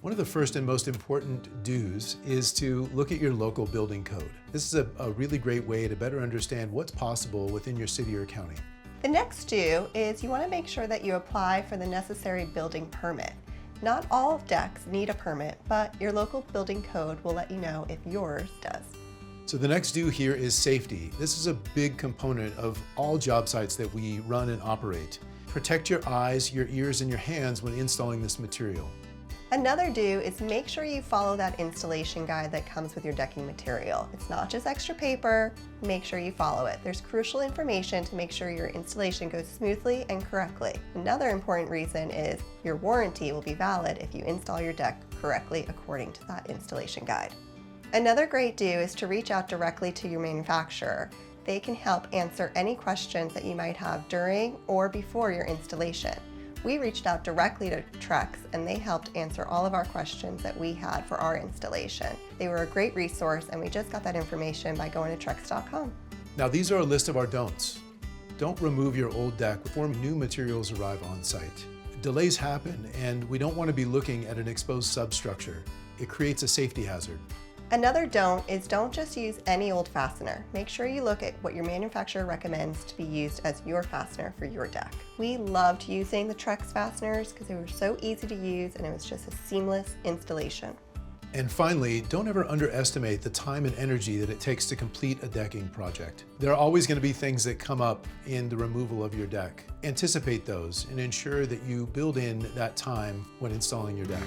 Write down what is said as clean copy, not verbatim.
One of the first and most important do's is to look at your local building code. This is a really great way to better understand what's possible within your city or county. The next do is you want to make sure that you apply for the necessary building permit. Not all decks need a permit, but your local building code will let you know if yours does. So the next do here is safety. This is a big component of all job sites that we run and operate. Protect your eyes, your ears, and your hands when installing this material. Another do is make sure you follow that installation guide that comes with your decking material. It's not just extra paper, make sure you follow it. There's crucial information to make sure your installation goes smoothly and correctly. Another important reason is your warranty will be valid if you install your deck correctly according to that installation guide. Another great do is to reach out directly to your manufacturer. They can help answer any questions that you might have during or before your installation. We reached out directly to Trex and they helped answer all of our questions that we had for our installation. They were a great resource and we just got that information by going to trex.com. Now these are a list of our don'ts. Don't remove your old deck before new materials arrive on site. Delays happen and we don't want to be looking at an exposed substructure. It creates a safety hazard. Another don't is don't just use any old fastener. Make sure you look at what your manufacturer recommends to be used as your fastener for your deck. We loved using the Trex fasteners because they were so easy to use and it was just a seamless installation. And finally, don't ever underestimate the time and energy that it takes to complete a decking project. There are always going to be things that come up in the removal of your deck. Anticipate those and ensure that you build in that time when installing your deck.